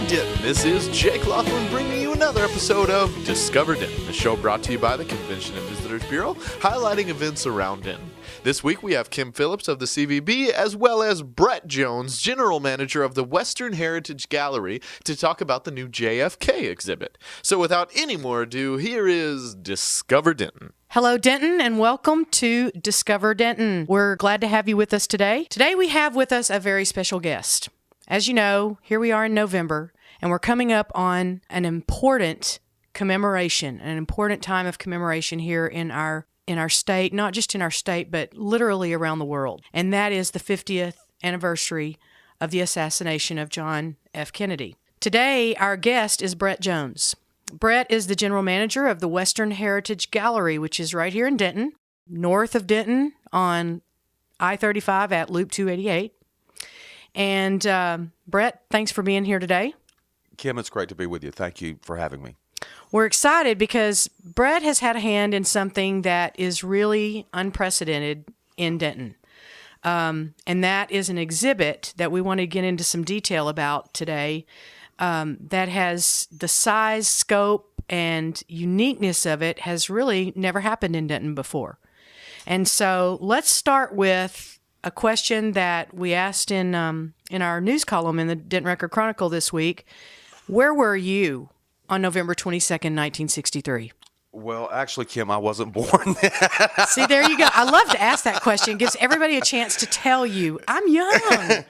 Denton. This is Jake Laughlin bringing you another episode of Discover Denton, the show brought to you by the Convention and Visitors Bureau, highlighting events around Denton. This week we have Kim Phillips of the CVB, as well as Brett Jones, General Manager of the Western Heritage Gallery, to talk about the new JFK exhibit. So without any more ado, here is Discover Denton. Hello, Denton, and welcome to Discover Denton. We're glad to have you with us today. Today we have with us a very special guest. As you know, here we are in November, and we're coming up on an important commemoration, an important time of commemoration here in our state, not just in our state, but literally around the world. And that is the 50th anniversary of the assassination of John F. Kennedy. Today, our guest is Brett Jones. Brett is the general manager of the Western Heritage Gallery, which is right here in Denton, north of Denton on I-35 at Loop 288. And Brett, thanks for being here today. Kim, it's great to be with you. Thank you for having me. We're excited because Brett has had a hand in something that is really unprecedented in Denton. And that is an exhibit that we want to get into some detail about today that has the size, scope, and uniqueness of it has really never happened in Denton before. And so let's start with a question that we asked in our news column in the Denton Record Chronicle this week. Where were you on November 22nd, 1963? Well, actually, Kim, I wasn't born then. See, there you go. I love to ask that question. It gives everybody a chance to tell you, I'm young.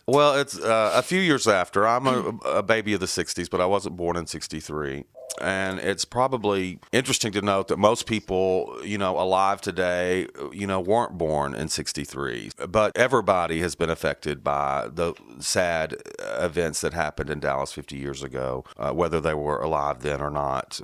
Well, it's a few years after. I'm a baby of the 60s, but I wasn't born in 63. And it's probably interesting to note that most people, alive today, weren't born in 63. But everybody has been affected by the sad events that happened in Dallas 50 years ago, whether they were alive then or not.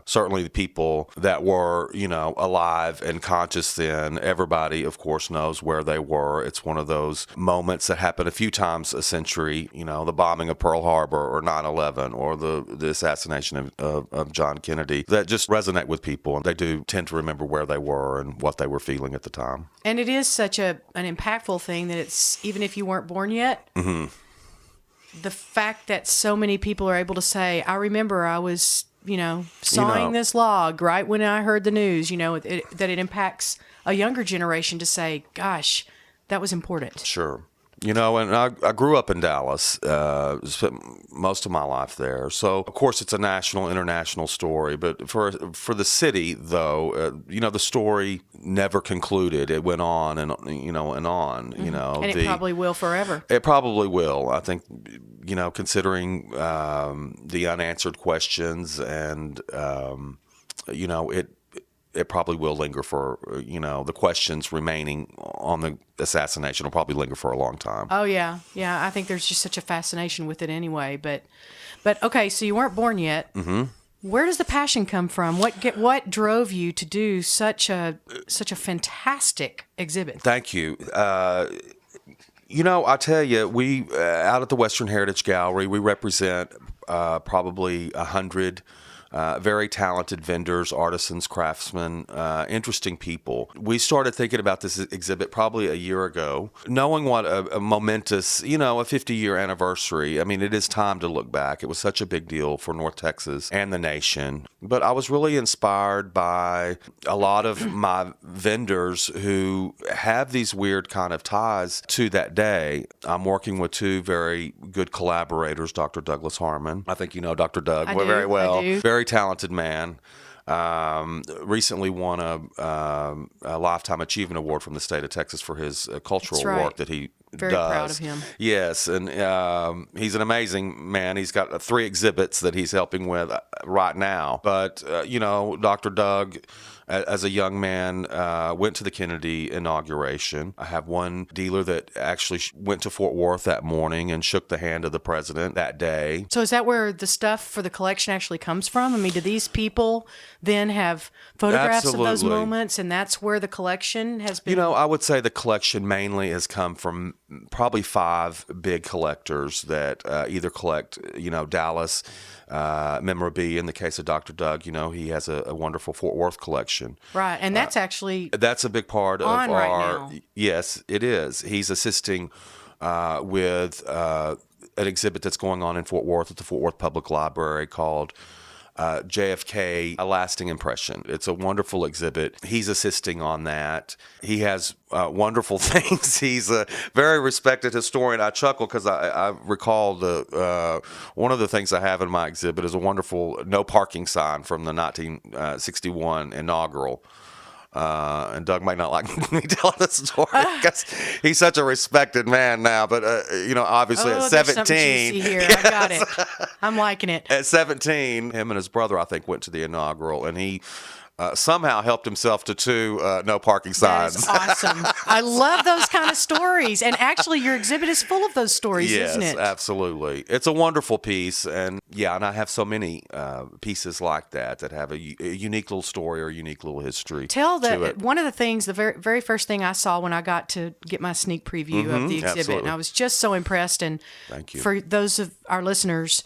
Certainly the people that were, alive and conscious then, everybody, of course, knows where they were. It's one of those moments that happen a few times a century, the bombing of Pearl Harbor or 9/11 or the assassination of John Kennedy that just resonate with people, and they do tend to remember where they were and what they were feeling at the time. And it is such an impactful thing that it's, even if you weren't born yet, the fact that so many people are able to say, I remember I was, sawing this log right when I heard the news, that it impacts a younger generation to say, gosh, that was important. Sure. And I grew up in Dallas, spent most of my life there. So, of course, it's a national, international story. But for the city, though, the story never concluded. It went on and on. And it probably will forever. It probably will. I think, considering the unanswered questions and, it probably will linger for, the questions remaining on the assassination will probably linger for a long time. Oh, yeah. Yeah, I think there's just such a fascination with it anyway. But okay, so you weren't born yet. Mm-hmm. Where does the passion come from? What drove you to do such a fantastic exhibit? Thank you. I tell you, we out at the Western Heritage Gallery, we represent probably 100 very talented vendors, artisans, craftsmen, interesting people. We started thinking about this exhibit probably a year ago, knowing what a momentous, a 50-year anniversary. I mean, it is time to look back. It was such a big deal for North Texas and the nation. But I was really inspired by a lot of my vendors who have these weird kind of ties to that day. I'm working with two very good collaborators, Dr. Douglas Harmon. I think you know Dr. Doug very well. I do. Very talented man. Recently won a Lifetime Achievement Award from the state of Texas for his cultural work that he Very does. proud of him. Yes, and he's an amazing man. He's got 3 exhibits that he's helping with right now. But, Dr. Doug, as a young man, went to the Kennedy inauguration. I have one dealer that actually went to Fort Worth that morning and shook the hand of the president that day. So is that where the stuff for the collection actually comes from? I mean, do these people then have photographs of those moments, and that's where the collection has been? I would say the collection mainly has come from probably 5 big collectors that either collect, Dallas, memorabilia. In the case of Dr. Doug, he has a wonderful Fort Worth collection. Right, and that's that's a big part of our. Right now. Yes, it is. He's assisting with an exhibit that's going on in Fort Worth at the Fort Worth Public Library called JFK, A Lasting Impression. It's a wonderful exhibit. He's assisting on that. He has wonderful things. He's a very respected historian. I chuckle because I recall one of the things I have in my exhibit is a wonderful no parking sign from the 1961 inaugural. And Doug might not like me telling this story because he's such a respected man now. But obviously at 17, here. I got it. I'm liking it. At 17, him and his brother, I think, went to the inaugural, and he somehow helped himself to 2 no parking signs. That is awesome. I love those kind of stories. And actually, your exhibit is full of those stories, isn't it? Yes, absolutely. It's a wonderful piece. And I have so many pieces like that have a unique little story or a unique little history. One of the things, the very, very first thing I saw when I got to get my sneak preview of the exhibit, absolutely. And I was just so impressed. And thank you. For those of our listeners,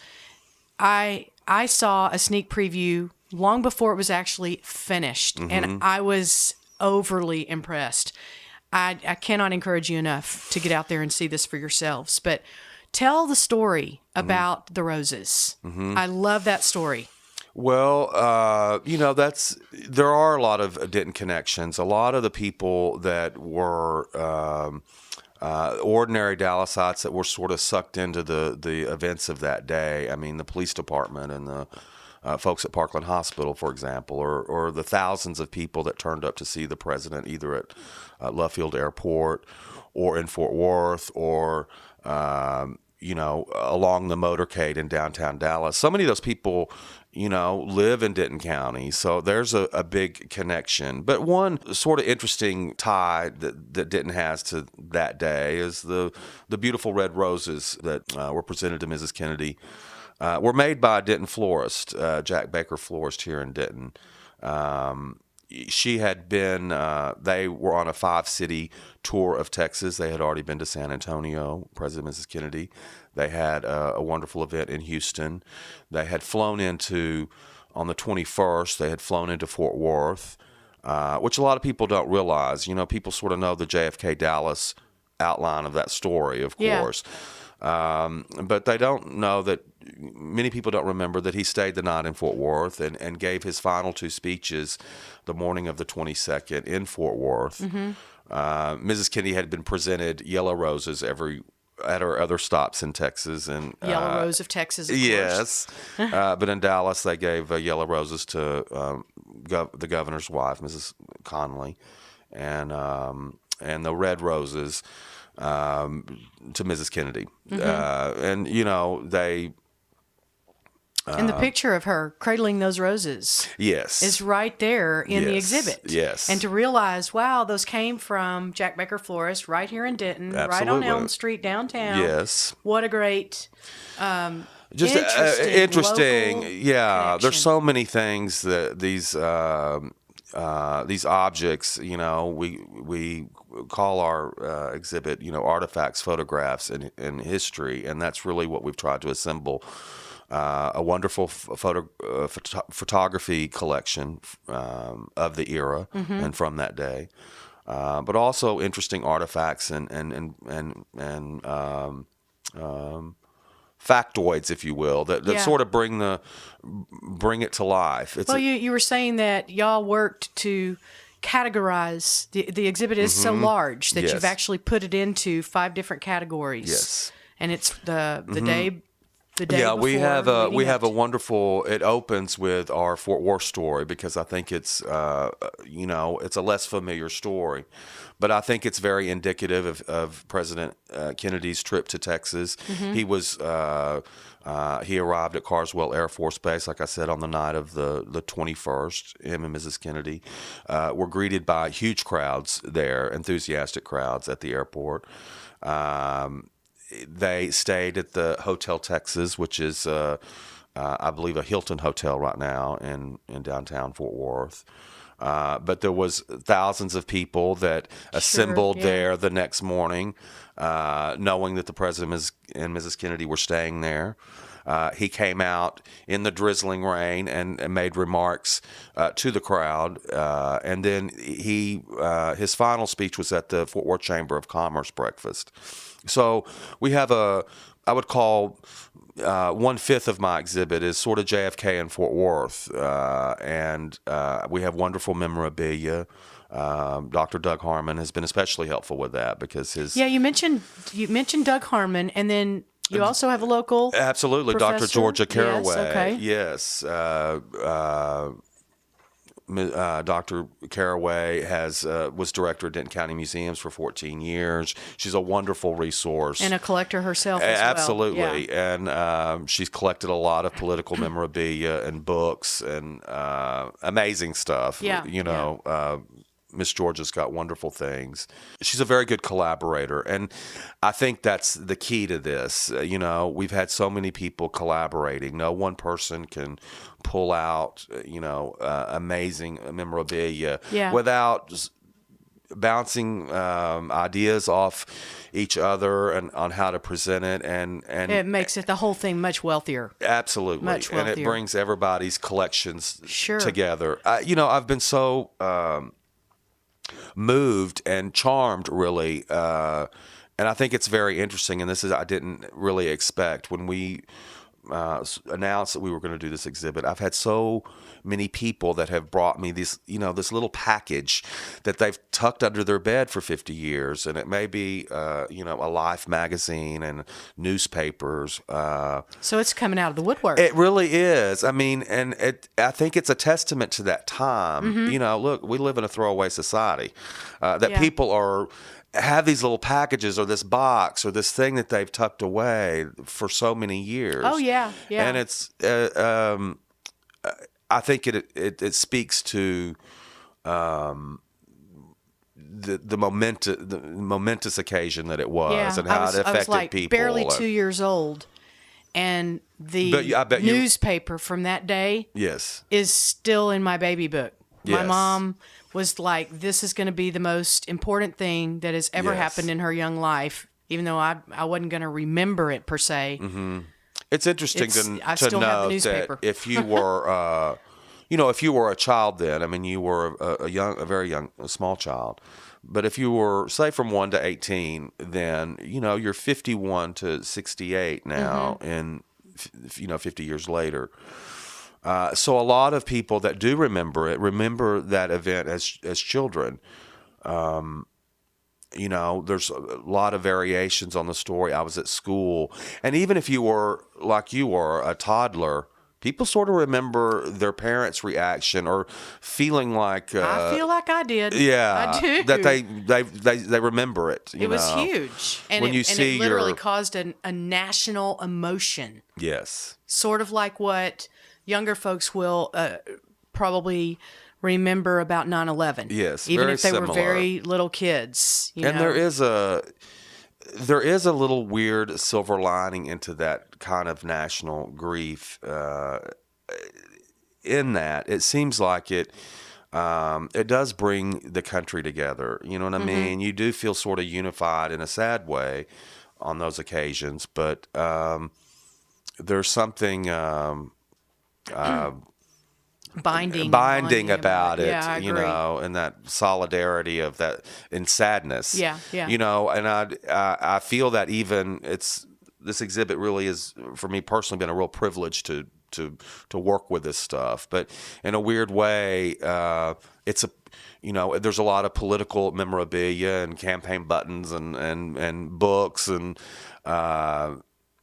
I saw a sneak preview long before it was actually finished, and I was overly impressed. I cannot encourage you enough to get out there and see this for yourselves. But tell the story about the roses. I love that story. Well, there are a lot of Denton connections. A lot of the people that were ordinary Dallasites that were sort of sucked into the events of that day. I mean, the police department and the folks at Parkland Hospital, for example, or the thousands of people that turned up to see the president either at Love Field Airport or in Fort Worth or, along the motorcade in downtown Dallas. So many of those people, live in Denton County. So there's a big connection. But one sort of interesting tie that Denton has to that day is the beautiful red roses that were presented to Mrs. Kennedy. Were made by a Denton florist, Jack Baker Florist here in Denton. She had been, they were on a 5-city tour of Texas. They had already been to San Antonio, President and Mrs. Kennedy. They had a wonderful event in Houston. They had flown on the 21st, they had flown into Fort Worth, which a lot of people don't realize. People sort of know the JFK Dallas outline of that story, of course. But they don't know that many people don't remember that he stayed the night in Fort Worth and gave his final 2 speeches the morning of the 22nd in Fort Worth. Mrs. Kennedy had been presented yellow roses at her other stops in Texas. And Yellow Rose of Texas, of yes. But in Dallas, they gave yellow roses to the governor's wife, Mrs. Connolly, and the red roses to Mrs. Kennedy. And, they... and the picture of her cradling those roses is right there in the exhibit. Yes. And to realize, wow, those came from Jack Baker Florist right here in Denton, right on Elm Street downtown. Yes. What a great, just interesting. Yeah. Connection. There's so many things that these objects, we call our exhibit, artifacts, photographs, and history, and that's really what we've tried to assemble. A wonderful photography collection of the era and from that day, but also interesting artifacts and factoids, if you will, that sort of bring it to life. You were saying that y'all worked to categorize the exhibit is so large that you've actually put it into 5 different categories. Yes, and it's the day. The day yeah, before we have a wonderful. It opens with our Fort Worth story because I think it's it's a less familiar story, but I think it's very indicative of President Kennedy's trip to Texas. He was he arrived at Carswell Air Force Base, like I said, on the night of the 21st. Him and Mrs. Kennedy were greeted by huge crowds there, enthusiastic crowds at the airport. They stayed at the Hotel Texas, which is, I believe, a Hilton hotel right now in downtown Fort Worth. But there was thousands of people that assembled there the next morning, knowing that the president and Mrs. Kennedy were staying there. He came out in the drizzling rain and made remarks to the crowd. And then his final speech was at the Fort Worth Chamber of Commerce breakfast. So we have a I would call 1/5 of my exhibit is sort of JFK in Fort Worth, and we have wonderful memorabilia. Dr. Doug Harmon has been especially helpful with that because his you mentioned Doug Harmon, and then you also have a local absolutely professor? Dr. Georgia Caraway. Yes, okay. Yes. Dr. Caraway was director of Denton County Museums for 14 years. She's a wonderful resource. And a collector herself as Absolutely. well. Yeah. And she's collected a lot of political memorabilia and books and amazing stuff. Yeah. Miss Georgia's got wonderful things. She's a very good collaborator, and I think that's the key to this. We've had so many people collaborating. No one person can pull out, amazing memorabilia without bouncing ideas off each other and on how to present it, and it makes the whole thing much wealthier. Absolutely, much wealthier. And it brings everybody's collections Sure. together. I've been so moved and charmed, really, and I think it's very interesting. And I didn't really expect when we announced that we were going to do this exhibit. I've had so many people that have brought me this little package that they've tucked under their bed for 50 years, and it may be a Life magazine and newspapers. So it's coming out of the woodwork. It really is. I mean, and I think it's a testament to that time. Mm-hmm. Look, we live in a throwaway society that people have these little packages or this box or this thing that they've tucked away for so many years. Oh yeah, yeah. And it's I think it speaks to the momentous occasion that it was, and how it affected I was like people. Barely 2 years old, and the I bet you- newspaper from that day Yes. is still in my baby book. My Yes. mom was like, "This is going to be the most important thing that has ever Yes. happened in her young life," even though I wasn't going to remember it per se. Mm-hmm. It's interesting I to still have the know newspaper. that if you were, if you were a child then, I mean, you were a very young, a small child. But if you were, say, from 1 to 18, then, you're 51 to 68 now, and, 50 years later. So a lot of people that do remember that event as children. There's a lot of variations on the story. I was at school. And even if you were, like you were, a toddler, people sort of remember their parents' reaction or feeling like... I feel like I did. Yeah. I do. That they remember it. It was huge. And When it literally caused a national emotion. Yes. Sort of like what younger folks will probably remember about 9/11. Yes, even very if they were similar. very little kids. And there is a little weird silver lining into that kind of national grief. In that, it seems like it does bring the country together. You know what I mean? You do feel sort of unified in a sad way on those occasions, but there's something binding about it, Yeah, I agree. and that solidarity of that in sadness. Yeah. And I feel that even this exhibit really is, for me personally, been a real privilege to work with this stuff. But in a weird way, there's a lot of political memorabilia and campaign buttons and books and.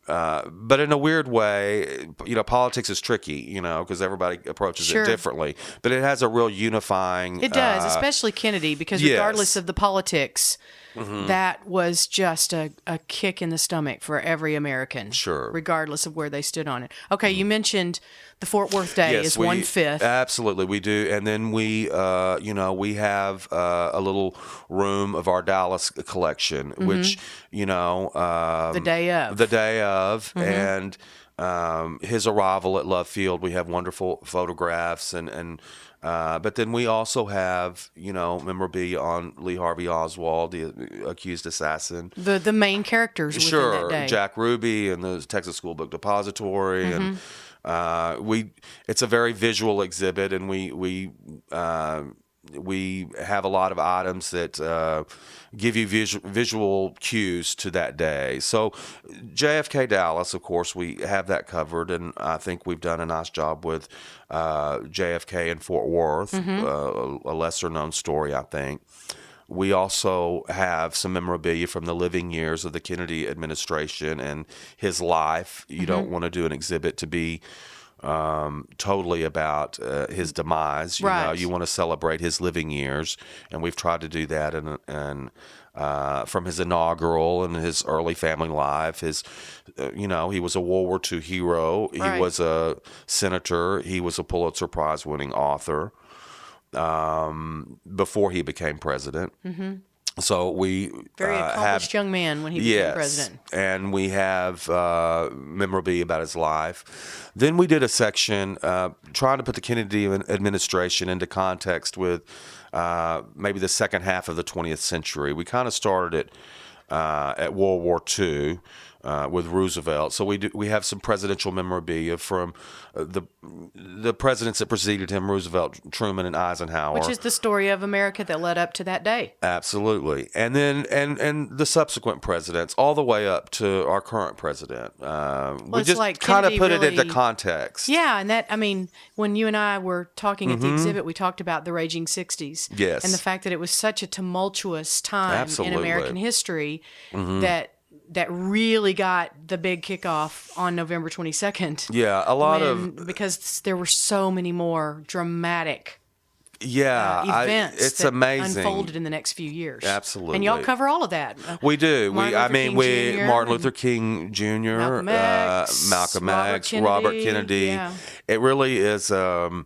But in a weird way, politics is tricky, because everybody approaches it differently. But it has a real unifying... It does, especially Kennedy, because regardless of the politics, that was just a kick in the stomach for every American. Sure. Regardless of where they stood on it. Okay, you mentioned the Fort Worth Day is 1/5. Absolutely, we do. And then we have a little room of our Dallas collection, which, The day of. And his arrival at Love Field, we have wonderful photographs and but then we also have, memorabilia on Lee Harvey Oswald, the accused assassin. The main characters within that day. Jack Ruby and the Texas School Book Depository, and it's a very visual exhibit, and we we have a lot of items that give you visual cues to that day. So JFK Dallas, of course, we have that covered, and I think we've done a nice job with JFK in Fort Worth, a lesser-known story, I think. We also have some memorabilia from the living years of the Kennedy administration and his life. You don't want to do an exhibit to be totally about his demise. You know, you want to celebrate his living years, and we've tried to do that. And from his inaugural and his early family life, he was a World War II hero. He was a senator. He was a Pulitzer Prize winning author before he became president. So we very accomplished young man when he became president. And we have memorabilia about his life. Then we did a section trying to put the Kennedy administration into context with maybe the second half of the 20th century. We kind of started it at World War II. With Roosevelt, so we have some presidential memorabilia from the presidents that preceded him: Roosevelt, Truman, and Eisenhower. Which is the story of America that led up to that day. Absolutely, and then and the subsequent presidents, all the way up to our current president. We just like kind of put really, it into context. Yeah, and when you and I were talking at the exhibit, we talked about the Raging 60s. Yes, and the fact that it was such a tumultuous time in American history that really got the big kickoff on November 22nd. Yeah, because there were so many more dramatic events it's that amazing. Unfolded in the next few years. Absolutely. And y'all cover all of that. We do. Martin Luther King Jr., Malcolm X, Robert Kennedy. Yeah. It really is for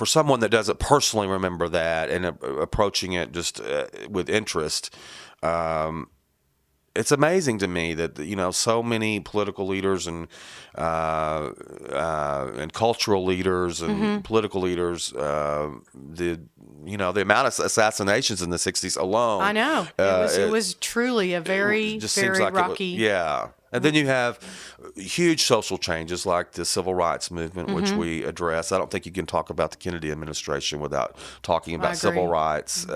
someone that doesn't personally remember that and approaching it just with interest. It's amazing to me that so many political leaders and cultural leaders and political leaders, the amount of assassinations in the 60s alone. I know it was truly a very rocky. And then you have huge social changes like the civil rights movement, which we address. I don't think you can talk about the Kennedy administration without talking about civil rights.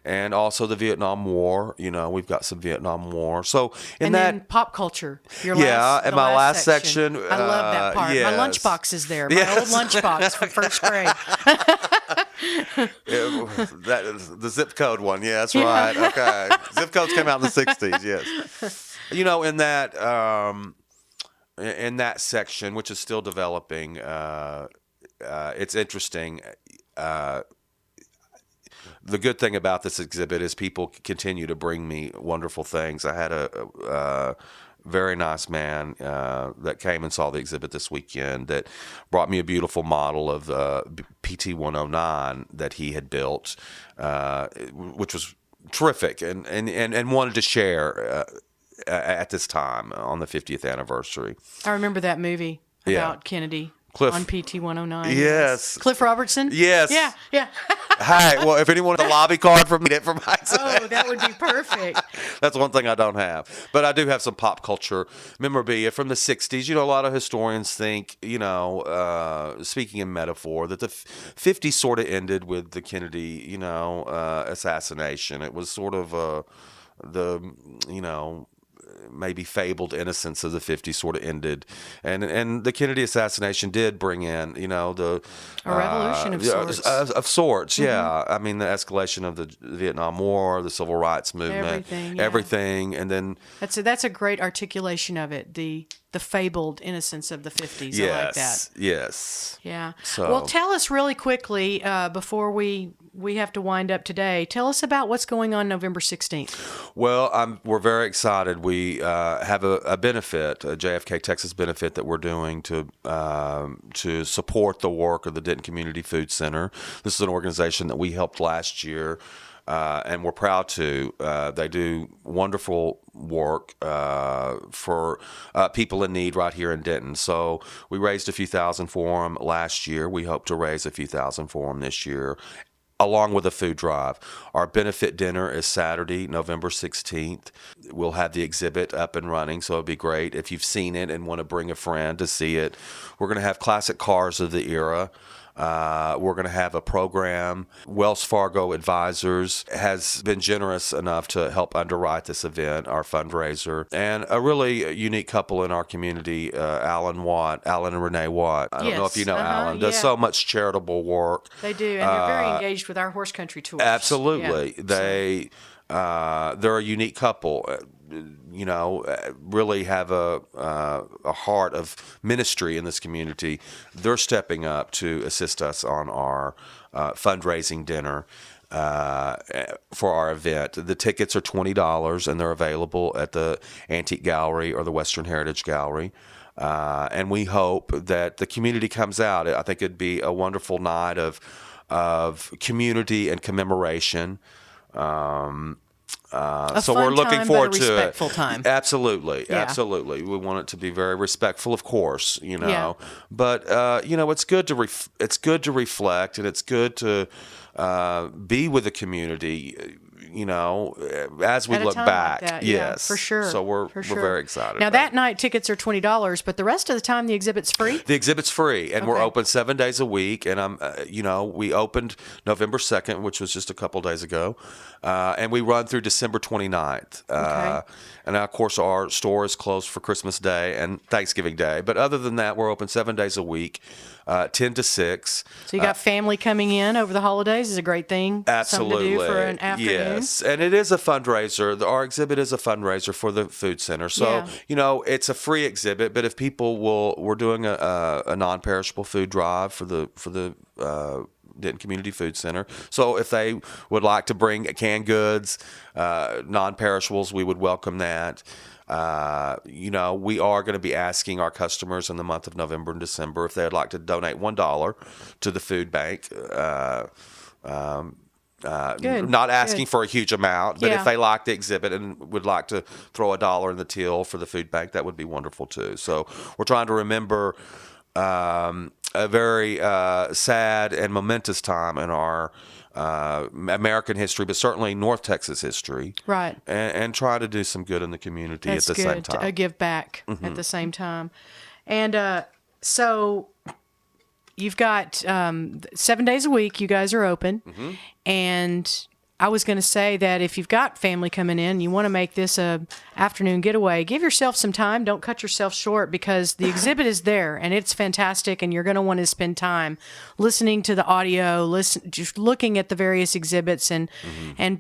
And also the Vietnam War. We've got some Vietnam War. So then pop culture. My last section. I love that part. Yes. My lunchbox is there. My old lunchbox from first grade. The zip code one. Yeah, that's right. Okay. Zip codes came out in the 60s. Yes. In that section, which is still developing, it's interesting. The good thing about this exhibit is people continue to bring me wonderful things. I had a very nice man that came and saw the exhibit this weekend that brought me a beautiful model of PT 109 that he had built, which was terrific, and wanted to share at this time on the 50th anniversary. I remember that movie about Kennedy. Cliff. On PT 109. Yes. Cliff Robertson? Yes. Yeah. Hi. Well, if anyone has a lobby card for me, for my Oh, that would be perfect. That's one thing I don't have. But I do have some pop culture memorabilia from the 60s. A lot of historians think, speaking in metaphor, that the 50s sort of ended with the Kennedy, assassination. It was sort of maybe fabled innocence of the 50s sort of ended, and the Kennedy assassination did bring in a revolution of sorts. Yeah, I mean the escalation of the Vietnam War, the Civil Rights movement, everything, and then that's a great articulation of it. The fabled innocence of the 50s. Yes, I like that. Yes. Yeah. Well, tell us really quickly before we have to wind up today. Tell us about what's going on November 16th. Well, we're very excited. We have a benefit, a JFK Texas Benefit that we're doing to support the work of the Denton Community Food Center. This is an organization that we helped last year. And we're proud to. They do wonderful work for people in need right here in Denton. So we raised a few thousand for them last year. We hope to raise a few thousand for them this year, along with a food drive. Our benefit dinner is Saturday, November 16th. We'll have the exhibit up and running, so it'd be great if you've seen it and want to bring a friend to see it. We're going to have classic cars of the era. We're going to have a program. Wells Fargo Advisors has been generous enough to help underwrite this event, our fundraiser, and a really unique couple in our community, Alan and Renee Watt. I don't know if you know Alan. Does so much charitable work. They do, and they're very engaged with our horse country tours. Absolutely, yeah. They're a unique couple. Really have a heart of ministry in this community. They're stepping up to assist us on our fundraising dinner for our event. The tickets are $20, and they're available at the Antique Gallery or the Western Heritage Gallery. And we hope that the community comes out. I think it'd be a wonderful night of community and commemoration. So we're looking forward to it. Respectful time. Absolutely, Yeah. absolutely. We want it to be very respectful, of course. Yeah. But it's good to reflect, and it's good to be with the community. As we At a look time back, like that, yes, for sure. So we're For sure. very excited. Now about that night tickets are $20, but the rest of the time the exhibit's free. The exhibit's free, and we're Okay. open 7 days a week. And we opened November 2nd, which was just a couple days ago, and we run through December 29th. Okay. And of course, our store is closed for Christmas Day and Thanksgiving Day. But other than that, we're open 7 days a week, 10 to 6. So you got family coming in over the holidays is a great thing. Absolutely. Something to do for an afternoon. Yes. And it is a fundraiser. Our exhibit is a fundraiser for the food center. So, it's a free exhibit, but if people we're doing a non-perishable food drive for the Denton Community Food Center. So if they would like to bring canned goods, non-perishables, we would welcome that. We are going to be asking our customers in the month of November and December if they'd like to donate $1 to the food bank. Not asking for a huge amount, but if they like the exhibit and would like to throw $1 in the till for the food bank, that would be wonderful too. So we're trying to remember a very sad and momentous time in our American history, but certainly North Texas history. Right. And try to do some good in the community That's at the same time. To give back at the same time. And so you've got 7 days a week you guys are open. And I was going to say that if you've got family coming in, you want to make this a afternoon getaway, give yourself some time. Don't cut yourself short because the exhibit is there and it's fantastic, and you're going to want to spend time listening to the audio, just looking at the various exhibits and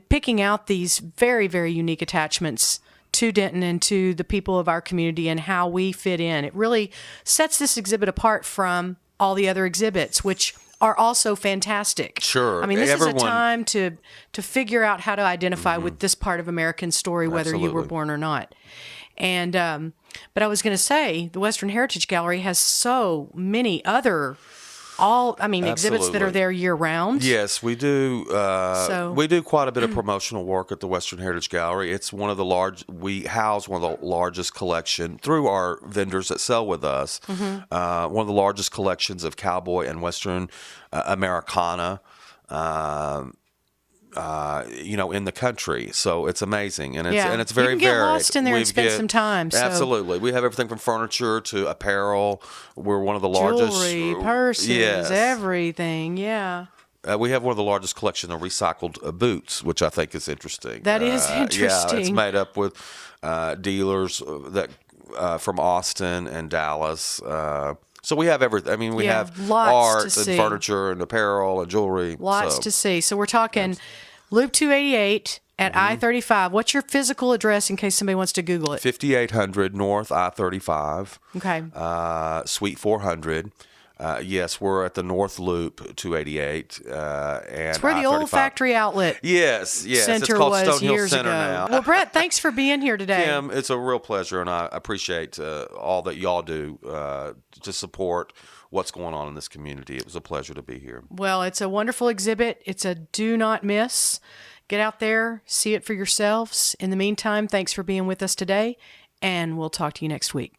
picking out these very, very unique attachments to Denton and to the people of our community and how we fit in. It really sets this exhibit apart from all the other exhibits, which are also fantastic. Sure. I mean, this is a time to figure out how to identify with this part of American story, whether you were born or not. And but I was going to say, the Western Heritage Gallery has so many other exhibits that are there year round. Yes, we do. We do quite a bit of promotional work at the Western Heritage Gallery. It's we house one of the largest collection through our vendors that sell with us. One of the largest collections of cowboy and Western Americana. In the country, so it's amazing, and it's very you can get varied. lost in there and spend some time. So. Absolutely, we have everything from furniture to apparel. We're one of the largest jewelry, purses, everything. Yeah. We have one of the largest collection of recycled boots, which I think is interesting. That is interesting. Yeah, it's made up with dealers that from Austin and Dallas. So we have everything. I mean, we have art and furniture and apparel and jewelry. Lots to see. So we're talking Loop 288 at I-35. What's your physical address in case somebody wants to Google it? 5800 North I-35. Okay. Suite 400. Yes, we're at the North Loop 288. And it's where the old factory outlet yes. center It's called was Stonehill years Center ago. now. Well, Brett, thanks for being here today. Kim, it's a real pleasure, and I appreciate all that y'all do to support what's going on in this community. It was a pleasure to be here. Well, it's a wonderful exhibit. It's a do not miss. Get out there, see it for yourselves. In the meantime, thanks for being with us today, and we'll talk to you next week.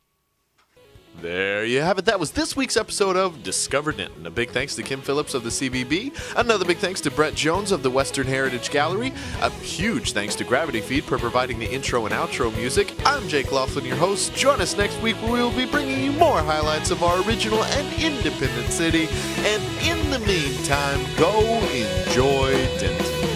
There you have it. That was this week's episode of Discover Denton. A big thanks to Kim Phillips of the CVB. Another big thanks to Brett Jones of the Western Heritage Gallery. A huge thanks to Gravity Feed for providing the intro and outro music. I'm Jake Laughlin, your host. Join us next week where we will be bringing you more highlights of our original and independent city. And in the meantime, go enjoy Denton.